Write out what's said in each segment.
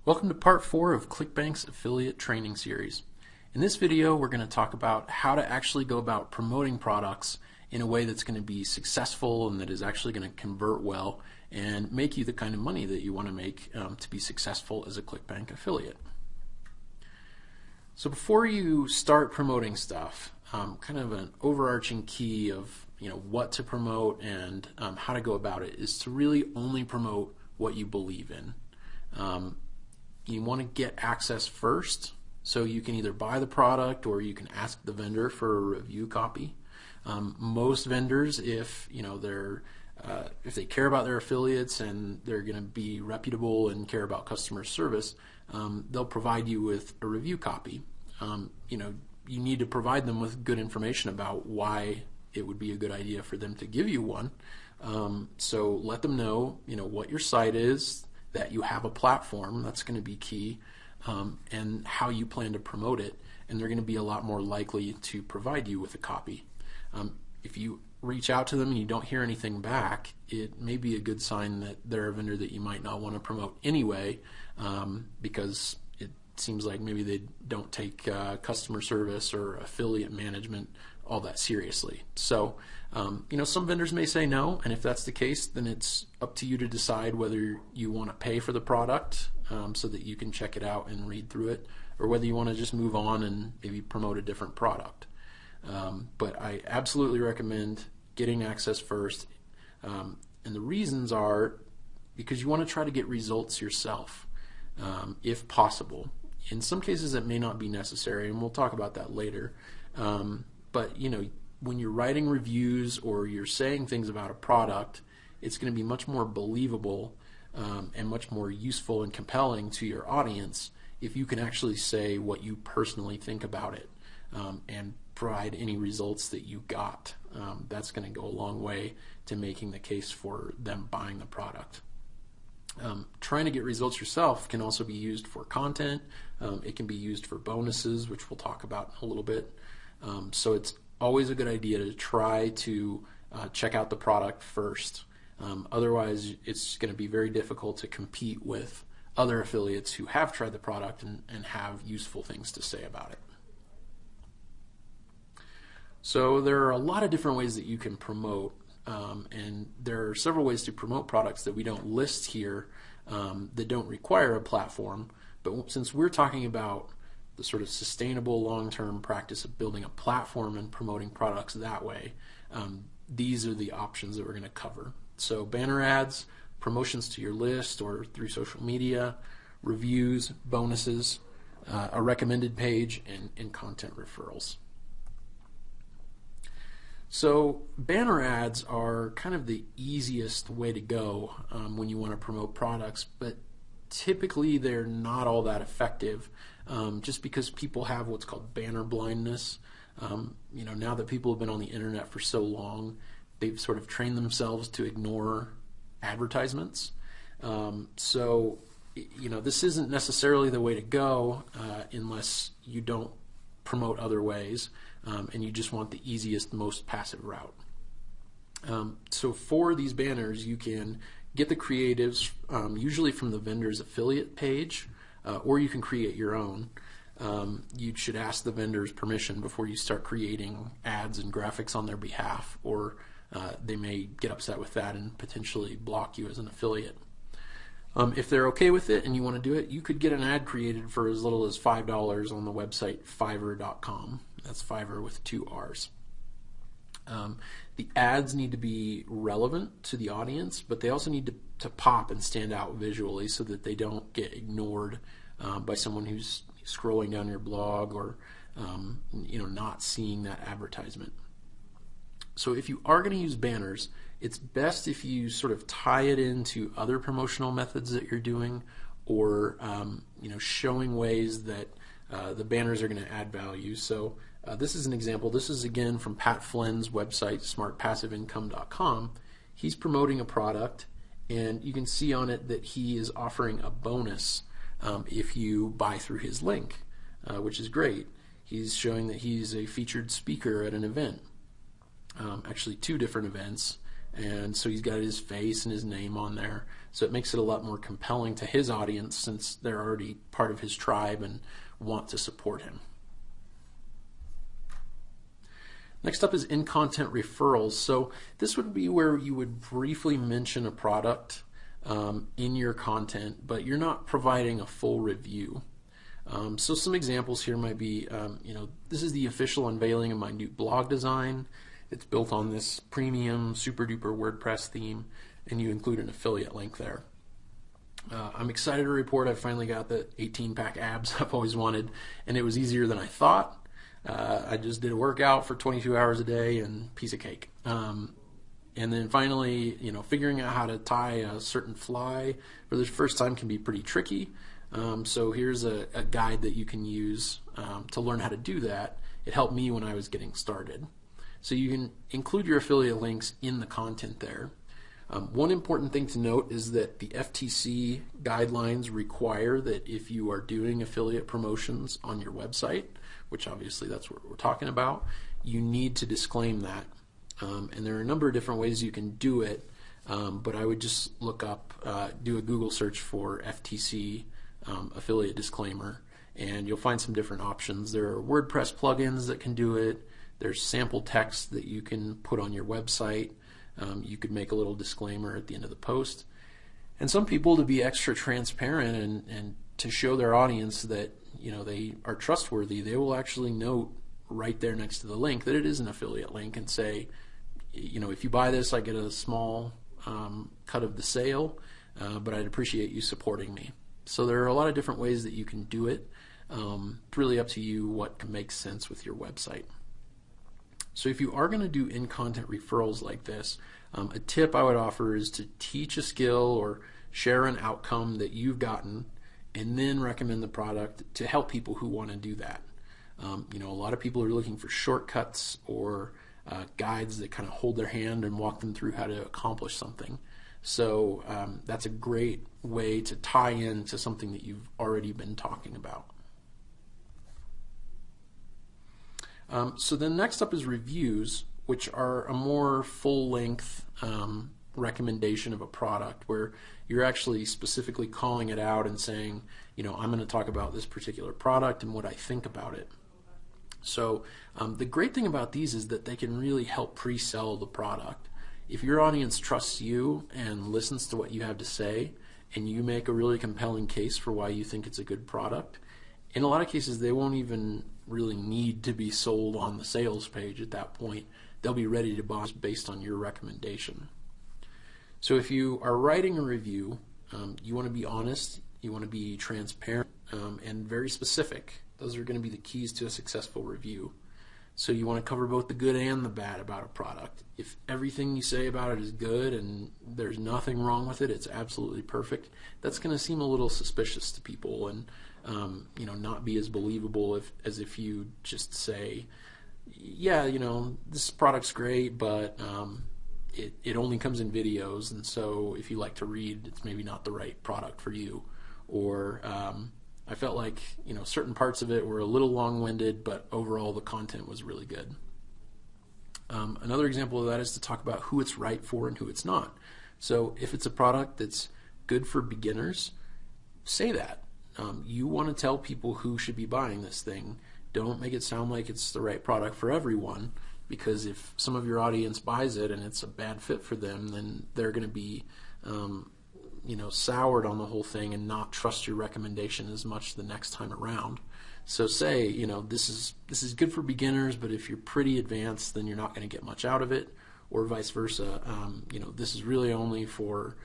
Welcome to part 4 of Clickbank's affiliate training series. In this video, we're going to talk about how to actually go about promoting products in a way that's going to be successful and that is actually going to convert well and make you the kind of money that you want to make to be successful as a Clickbank affiliate. So before you start promoting stuff, kind of an overarching key of what to promote and how to go about it is to really only promote what you believe in. You want to get access first, so you can either buy the product or you can ask the vendor for a review copy. Most vendors, if they care about their affiliates and they're going to be reputable and care about customer service, they'll provide you with a review copy. You need to provide them with good information about why it would be a good idea for them to give you one. So let them know, what your site is, that you have a platform, that's going to be key, and how you plan to promote it, and they're going to be a lot more likely to provide you with a copy. If you reach out to them and you don't hear anything back, it may be a good sign that they're a vendor that you might not want to promote anyway, because it seems like maybe they don't take customer service or affiliate management all that seriously. So some vendors may say no, and if that's the case, then it's up to you to decide whether you want to pay for the product so that you can check it out and read through it, or whether you want to just move on and maybe promote a different product. But I absolutely recommend getting access first, and the reasons are because you want to try to get results yourself, if possible. In some cases it may not be necessary, and we'll talk about that later. But when you're writing reviews or you're saying things about a product, it's going to be much more believable and much more useful and compelling to your audience if you can actually say what you personally think about it and provide any results that you got. That's going to go a long way to making the case for them buying the product. Trying to get results yourself can also be used for content. It can be used for bonuses, which we'll talk about in a little bit. So it's always a good idea to try to check out the product first. Otherwise, it's going to be very difficult to compete with other affiliates who have tried the product and have useful things to say about it. So there are a lot of different ways that you can promote, and there are several ways to promote products that we don't list here that don't require a platform. But since we're talking about the sort of sustainable long-term practice of building a platform and promoting products that way, these are the options that we're going to cover. So banner ads, promotions to your list or through social media, reviews, bonuses, a recommended page, and content referrals. So banner ads are kind of the easiest way to go when you want to promote products, but typically they're not all that effective, just because people have what's called banner blindness. Now that people have been on the internet for so long, they've sort of trained themselves to ignore advertisements. So this isn't necessarily the way to go unless you don't promote other ways and you just want the easiest, most passive route. So for these banners, you can get the creatives usually from the vendor's affiliate page, or you can create your own. You should ask the vendor's permission before you start creating ads and graphics on their behalf, or they may get upset with that and potentially block you as an affiliate. If they're okay with it and you want to do it, you could get an ad created for as little as $5 on the website Fiverr.com. That's Fiverr with 2 R's. The ads need to be relevant to the audience, but they also need to pop and stand out visually so that they don't get ignored by someone who's scrolling down your blog or not seeing that advertisement. So if you are going to use banners, it's best if you sort of tie it into other promotional methods that you're doing, or showing ways that the banners are going to add value. So this is an example. This is again from Pat Flynn's website, smartpassiveincome.com. He's promoting a product, and you can see on it that he is offering a bonus if you buy through his link, which is great. He's showing that he's a featured speaker at an event, actually 2 different events, and so he's got his face and his name on there. So it makes it a lot more compelling to his audience since they're already part of his tribe and want to support him. Next up is in-content referrals. So this would be where you would briefly mention a product in your content, but you're not providing a full review. So some examples here might be, this is the official unveiling of my new blog design. It's built on this premium super duper WordPress theme, and you include an affiliate link there. I'm excited to report I finally got the 18-pack abs I've always wanted, and it was easier than I thought. I just did a workout for 22 hours a day and piece of cake. And then finally, figuring out how to tie a certain fly for the first time can be pretty tricky. So here's a guide that you can use to learn how to do that. It helped me when I was getting started. So you can include your affiliate links in the content there. One important thing to note is that the FTC guidelines require that if you are doing affiliate promotions on your website, which obviously that's what we're talking about, you need to disclaim that. And there are a number of different ways you can do it, but I would just look up, do a Google search for FTC affiliate disclaimer, and you'll find some different options. There are WordPress plugins that can do it. There's sample text that you can put on your website. You could make a little disclaimer at the end of the post. And some people, to be extra transparent and to show their audience that they are trustworthy, they will actually note right there next to the link that it is an affiliate link and say, if you buy this, I get a small cut of the sale, but I'd appreciate you supporting me. So there are a lot of different ways that you can do it. It's really up to you what makes sense with your website. So if you are going to do in-content referrals like this, a tip I would offer is to teach a skill or share an outcome that you've gotten and then recommend the product to help people who want to do that. A lot of people are looking for shortcuts or guides that kind of hold their hand and walk them through how to accomplish something. So that's a great way to tie in to something that you've already been talking about. So then next up is reviews, which are a more full-length recommendation of a product where you're actually specifically calling it out and saying, I'm going to talk about this particular product and what I think about it. So the great thing about these is that they can really help pre-sell the product. If your audience trusts you and listens to what you have to say and you make a really compelling case for why you think it's a good product, in a lot of cases they won't even really need to be sold on the sales page at that point. They'll be ready to buy based on your recommendation. So if you are writing a review, you want to be honest, you want to be transparent, and very specific. Those are going to be the keys to a successful review. So you want to cover both the good and the bad about a product. If everything you say about it is good and there's nothing wrong with it, it's absolutely perfect, that's going to seem a little suspicious to people and not be as believable as if you just say, yeah, this product's great, but it only comes in videos, and so if you like to read, it's maybe not the right product for you. Or I felt like certain parts of it were a little long-winded, but overall the content was really good. Another example of that is to talk about who it's right for and who it's not. So if it's a product that's good for beginners, say that. You want to tell people who should be buying this thing. Don't make it sound like it's the right product for everyone, because if some of your audience buys it and it's a bad fit for them, then they're going to be soured on the whole thing and not trust your recommendation as much the next time around. So say, this is good for beginners, but if you're pretty advanced, then you're not going to get much out of it, or vice versa. This is really only for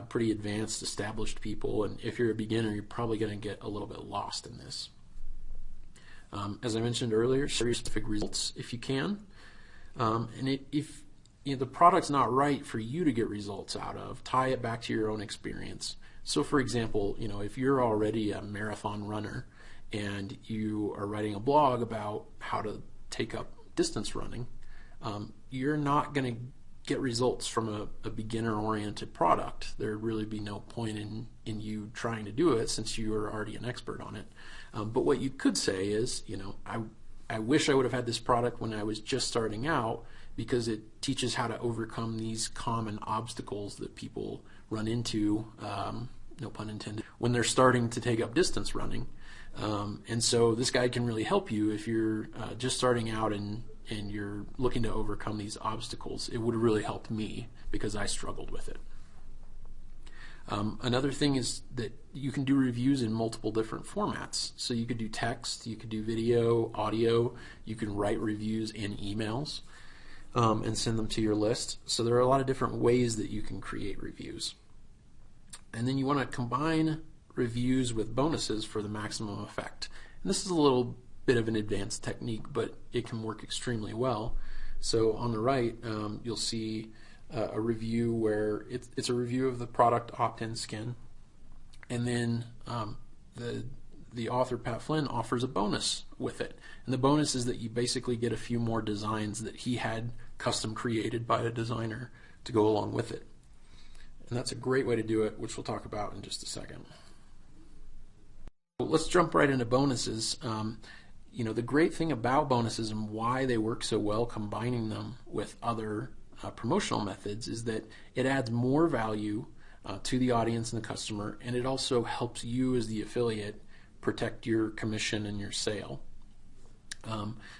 pretty advanced, established people, and if you're a beginner, you're probably going to get a little bit lost in this. As I mentioned earlier, share your specific results if you can. And if the product's not right for you to get results out of, tie it back to your own experience. So for example, if you're already a marathon runner and you are writing a blog about how to take up distance running, you're not going to get results from a beginner-oriented product. There'd really be no point in you trying to do it since you are already an expert on it. But what you could say is, I wish I would have had this product when I was just starting out, because it teaches how to overcome these common obstacles that people run into, no pun intended, when they're starting to take up distance running. And so this guide can really help you if you're just starting out and you're looking to overcome these obstacles. It would have really helped me because I struggled with it. Another thing is that you can do reviews in multiple different formats. So you could do text, you could do video, audio, you can write reviews in emails and send them to your list. So there are a lot of different ways that you can create reviews. And then you want to combine reviews with bonuses for the maximum effect. And this is a little bit of an advanced technique, but it can work extremely well. So on the right, you'll see a review where it's a review of the product Opt-in Skin, and then the author Pat Flynn offers a bonus with it, and the bonus is that you basically get a few more designs that he had custom created by a designer to go along with it, and that's a great way to do it, which we'll talk about in just a second. Let's jump right into bonuses. The great thing about bonuses and why they work so well combining them with other promotional methods is that it adds more value to the audience and the customer, and it also helps you as the affiliate protect your commission and your sale.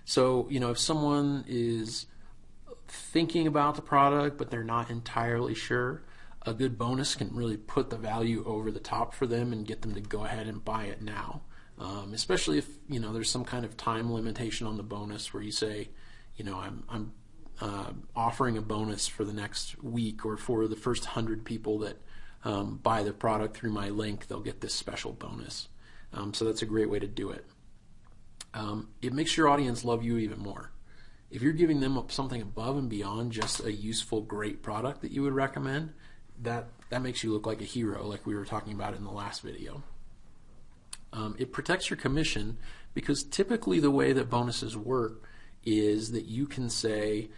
So if someone is thinking about the product but they're not entirely sure, a good bonus can really put the value over the top for them and get them to go ahead and buy it now. Especially if there's some kind of time limitation on the bonus where you say, I'm offering a bonus for the next week, or for the first 100 people that buy the product through my link, they'll get this special bonus. So that's a great way to do it. It makes your audience love you even more. If you're giving them something above and beyond just a useful, great product that you would recommend, that makes you look like a hero, like we were talking about in the last video. It protects your commission because typically the way that bonuses work is that you can say,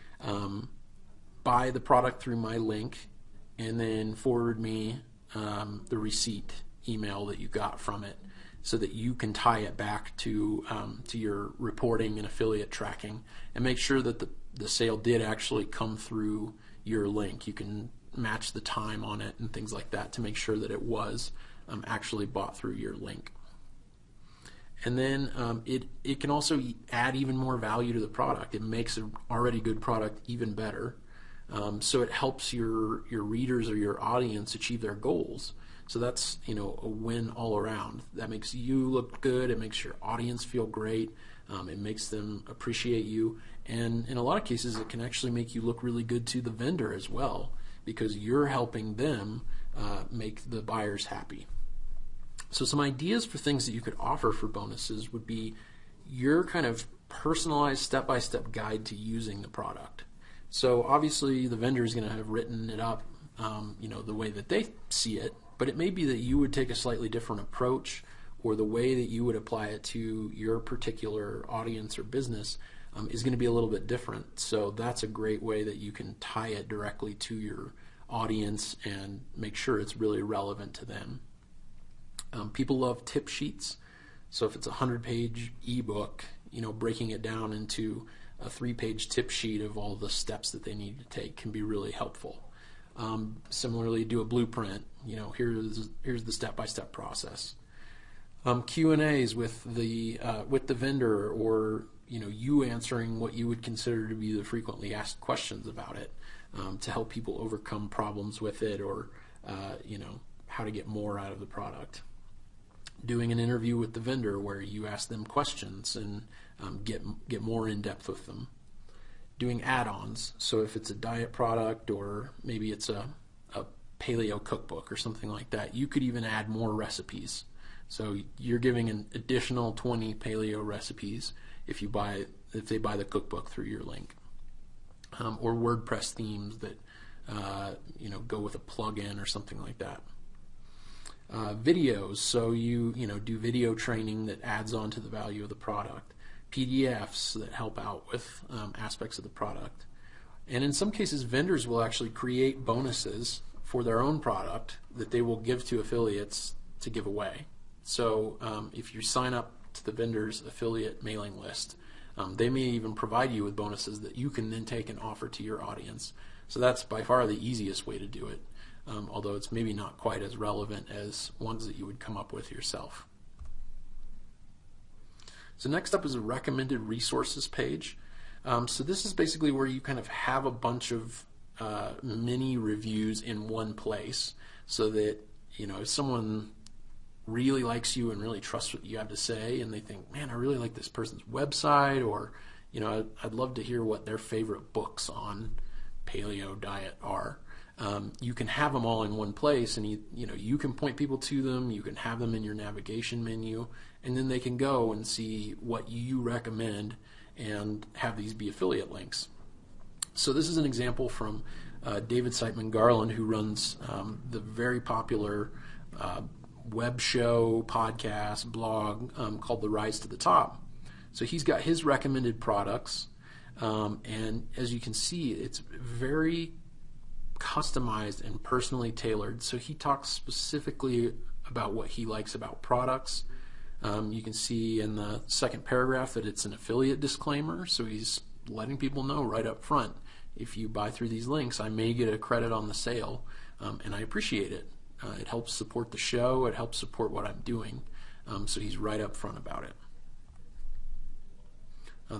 buy the product through my link and then forward me the receipt email that you got from it, so that you can tie it back to your reporting and affiliate tracking and make sure that the sale did actually come through your link. You can match the time on it and things like that to make sure that it was actually bought through your link. And then it can also add even more value to the product. It makes an already good product even better. So it helps your readers or your audience achieve their goals. So that's a win all around. That makes you look good. It makes your audience feel great. It makes them appreciate you. And in a lot of cases, it can actually make you look really good to the vendor as well, because you're helping them make the buyers happy. So some ideas for things that you could offer for bonuses would be your kind of personalized step-by-step guide to using the product. So obviously the vendor is going to have written it up the way that they see it, but it may be that you would take a slightly different approach, or the way that you would apply it to your particular audience or business is going to be a little bit different. So that's a great way that you can tie it directly to your audience and make sure it's really relevant to them. People love tip sheets. So if it's a 100-page ebook, breaking it down into a 3-page tip sheet of all the steps that they need to take can be really helpful. Similarly, do a blueprint. Here's the step-by-step process. Q&As with the vendor, or you answering what you would consider to be the frequently asked questions about it, to help people overcome problems with it, or how to get more out of the product. Doing an interview with the vendor where you ask them questions and get more in depth with them. Doing add-ons, so if it's a diet product or maybe it's a paleo cookbook or something like that, you could even add more recipes. So you're giving an additional 20 paleo recipes if they buy the cookbook through your link. Or WordPress themes that go with a plugin or something like that. Videos, so you do video training that adds on to the value of the product. PDFs that help out with aspects of the product. And in some cases, vendors will actually create bonuses for their own product that they will give to affiliates to give away. So if you sign up to the vendor's affiliate mailing list, They may even provide you with bonuses that you can then take and offer to your audience. So that's by far the easiest way to do it, although it's maybe not quite as relevant as ones that you would come up with yourself. So next up is a recommended resources page. So this is basically where you kind of have a bunch of mini reviews in one place, so that if someone really likes you and really trusts what you have to say, and they think, man, I really like this person's website, or I'd love to hear what their favorite books on paleo diet are. You can have them all in one place, and you can point people to them. You can have them in your navigation menu, and then they can go and see what you recommend and have these be affiliate links. So this is an example from David Siteman Garland, who runs the very popular web show, podcast, blog called The Rise to the Top. So he's got his recommended products, and as you can see, it's very customized and personally tailored. So he talks specifically about what he likes about products. You can see in the second paragraph that it's an affiliate disclaimer, so he's letting people know right up front, if you buy through these links, I may get a credit on the sale, and I appreciate it. It helps support the show, it helps support what I'm doing, so he's right up front about it.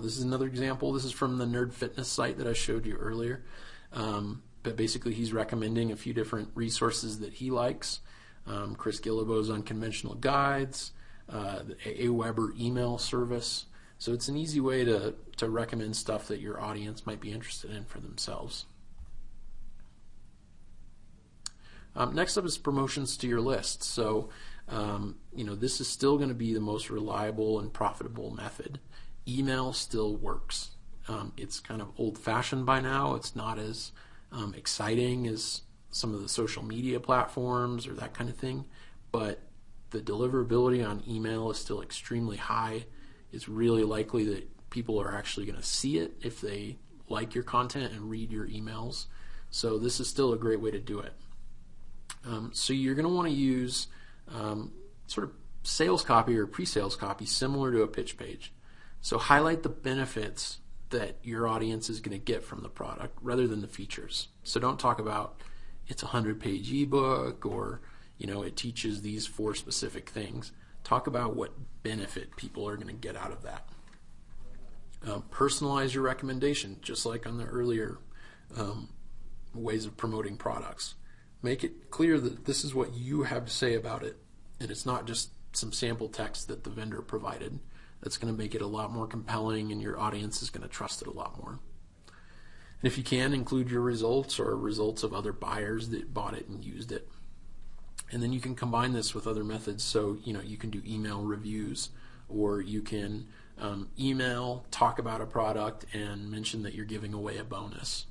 This is another example. This is from the Nerd Fitness site that I showed you earlier. But basically he's recommending a few different resources that he likes. Chris Guillebeau's Unconventional Guides, the AWeber email service. So it's an easy way to recommend stuff that your audience might be interested in for themselves. Next up is promotions to your list. So this is still going to be the most reliable and profitable method. Email still works. It's kind of old-fashioned by now. It's not as exciting as some of the social media platforms or that kind of thing, but the deliverability on email is still extremely high. It's really likely that people are actually going to see it if they like your content and read your emails. So this is still a great way to do it. So you're going to want to use sort of sales copy or pre-sales copy similar to a pitch page. So highlight the benefits that your audience is going to get from the product rather than the features. So don't talk about it's a 100-page ebook or it teaches these 4 specific things. Talk about what benefit people are going to get out of that. Personalize your recommendation, just like on the earlier ways of promoting products. Make it clear that this is what you have to say about it, and it's not just some sample text that the vendor provided. That's going to make it a lot more compelling, and your audience is going to trust it a lot more. And if you can, include your results or results of other buyers that bought it and used it. And then you can combine this with other methods. So you can do email reviews, or you can email, talk about a product, and mention that you're giving away a bonus.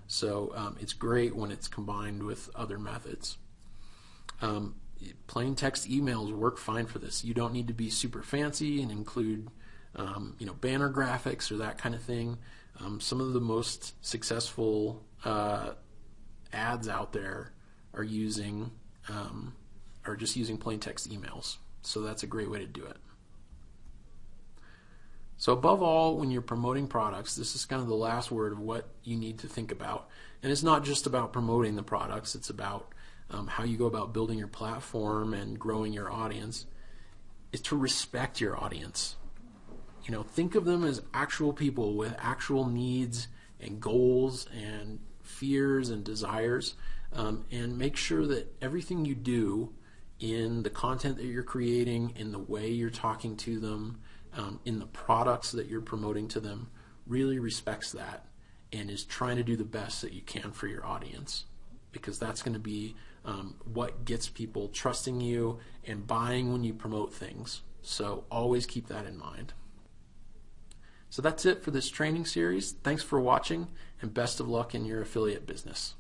So it's great when it's combined with other methods. Plain text emails work fine for this. You don't need to be super fancy and include banner graphics or that kind of thing. Some of the most successful ads out there are just using plain text emails. So that's a great way to do it. So above all, when you're promoting products, this is kind of the last word of what you need to think about. And it's not just about promoting the products, it's about how you go about building your platform and growing your audience, is to respect your audience. Think of them as actual people with actual needs and goals and fears and desires, and make sure that everything you do in the content that you're creating, in the way you're talking to them, in the products that you're promoting to them, really respects that and is trying to do the best that you can for your audience, because that's going to be what gets people trusting you and buying when you promote things. So always keep that in mind. So that's it for this training series. Thanks for watching, and best of luck in your affiliate business.